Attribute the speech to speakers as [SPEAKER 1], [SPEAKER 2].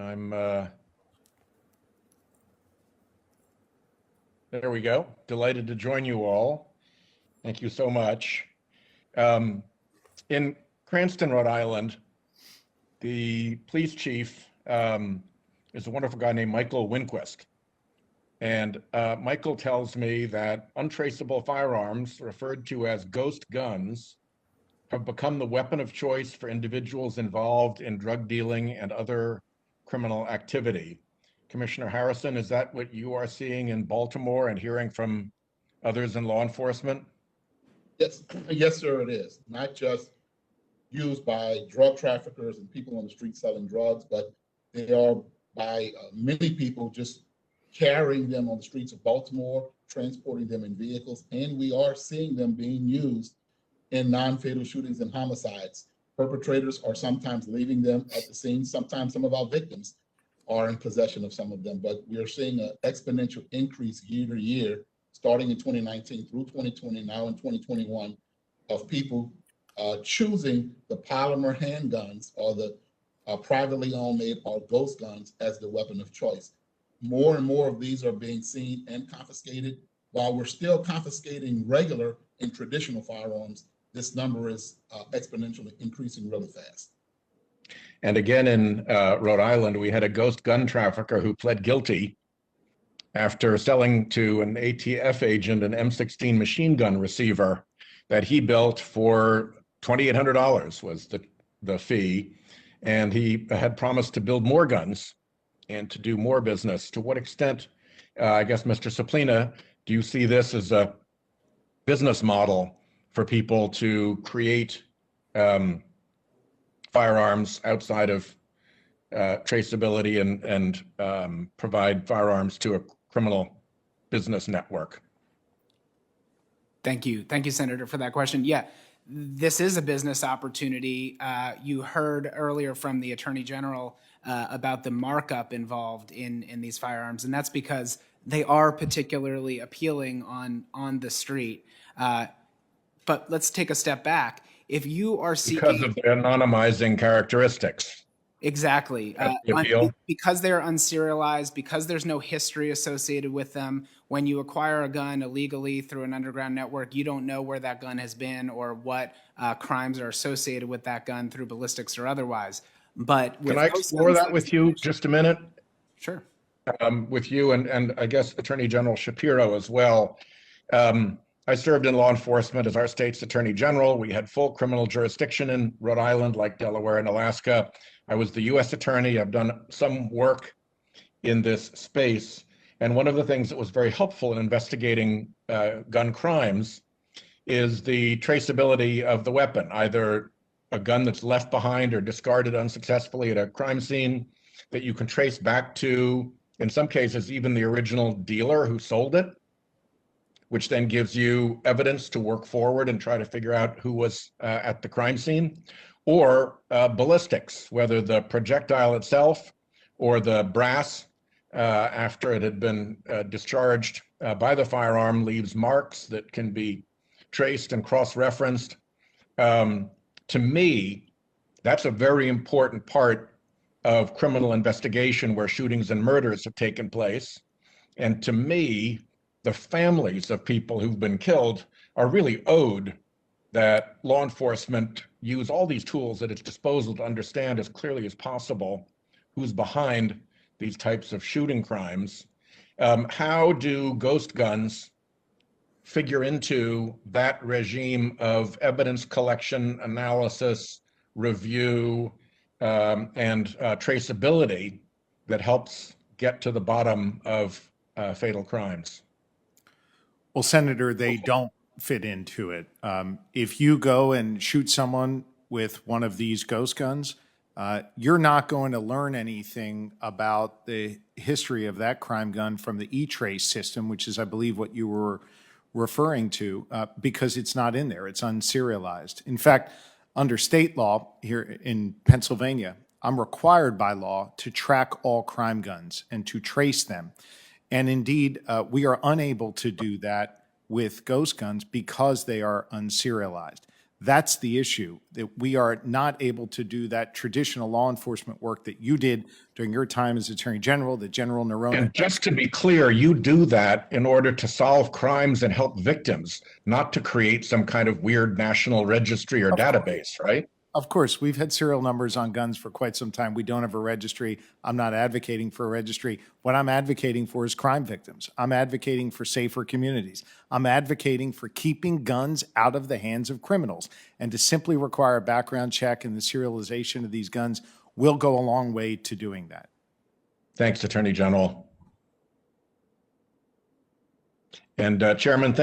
[SPEAKER 1] I'm, there we go. Delighted to join you all. Thank you so much. In Cranston, Rhode Island, the police chief is a wonderful guy named Michael Winquist. And Michael tells me that untraceable firearms, referred to as ghost guns, have become the weapon of choice for individuals involved in drug dealing and other criminal activity. Commissioner Harrison, is that what you are seeing in Baltimore and hearing from others in law enforcement?
[SPEAKER 2] Yes, sir, it is. Not just used by drug traffickers and people on the street selling drugs, but they are by many people just carrying them on the streets of Baltimore, transporting them in vehicles, and we are seeing them being used in non-fatal shootings and homicides. Perpetrators are sometimes leaving them at the scene. Sometimes some of our victims are in possession of some of them, but we are seeing an exponential increase year to year, starting in 2019 through 2020, now in 2021, of people choosing the polymer handguns or the privately owned made or ghost guns as the weapon of choice. More and more of these are being seen and confiscated. While we're still confiscating regular and traditional firearms, this number is exponentially increasing really fast.
[SPEAKER 1] And again, in Rhode Island, we had a ghost gun trafficker who pled guilty after selling to an ATF agent an M16 machine gun receiver that he built for $2,800 was the fee. And he had promised to build more guns and to do more business. To what extent, I guess, Mr. Suplina, do you see this as a business model for people to create firearms outside of traceability and provide firearms to a criminal business network?
[SPEAKER 3] Thank you, Senator, for that question. Yeah, this is a business opportunity. You heard earlier from the Attorney General about the markup involved in these firearms, and that's because they are particularly appealing on the street. But let's take a step back. If you are seeking—
[SPEAKER 1] Because of their anonymizing characteristics.
[SPEAKER 3] Exactly. Because they're unserialized, because there's no history associated with them. When you acquire a gun illegally through an underground network, you don't know where that gun has been or what crimes are associated with that gun through ballistics or otherwise. But
[SPEAKER 1] can I explore that with you just a minute?
[SPEAKER 3] Sure.
[SPEAKER 1] With you and I guess Attorney General Shapiro as well. I served in law enforcement as our state's Attorney General. We had full criminal jurisdiction in Rhode Island, like Delaware and Alaska. I was the U.S. Attorney. I've done some work in this space. And one of the things that was very helpful in investigating gun crimes is the traceability of the weapon, either a gun that's left behind or discarded unsuccessfully at a crime scene that you can trace back to, in some cases, even the original dealer who sold it, which then gives you evidence to work forward and try to figure out who was at the crime scene, or ballistics, whether the projectile itself or the brass after it had been discharged by the firearm leaves marks that can be traced and cross-referenced. To me, that's a very important part of criminal investigation where shootings and murders have taken place. And to me, the families of people who've been killed are really owed that law enforcement use all these tools at its disposal to understand as clearly as possible who's behind these types of shooting crimes. How do ghost guns figure into that regime of evidence collection, analysis, review, and traceability that helps get to the bottom of fatal crimes?
[SPEAKER 4] Well, Senator, they don't fit into it. If you go and shoot someone with one of these ghost guns, you're not going to learn anything about the history of that crime gun from the E-Trace system, which is, I believe, what you were referring to, because it's not in there. It's unserialized. In fact, under state law here in Pennsylvania, I'm required by law to track all crime guns and to trace them. And indeed, we are unable to do that with ghost guns because they are unserialized. That's the issue, that we are not able to do that traditional law enforcement work that you did during your time as Attorney General, that General Nerone.
[SPEAKER 1] And just to be clear, you do that in order to solve crimes and help victims, not to create some kind of weird national registry or database, right?
[SPEAKER 4] Of course, we've had serial numbers on guns for quite some time. We don't have a registry. I'm not advocating for a registry. What I'm advocating for is crime victims. I'm advocating for safer communities. I'm advocating for keeping guns out of the hands of criminals. And to simply require a background check and the serialization of these guns will go a long way to doing that.
[SPEAKER 1] Thanks, Attorney General. And Chairman,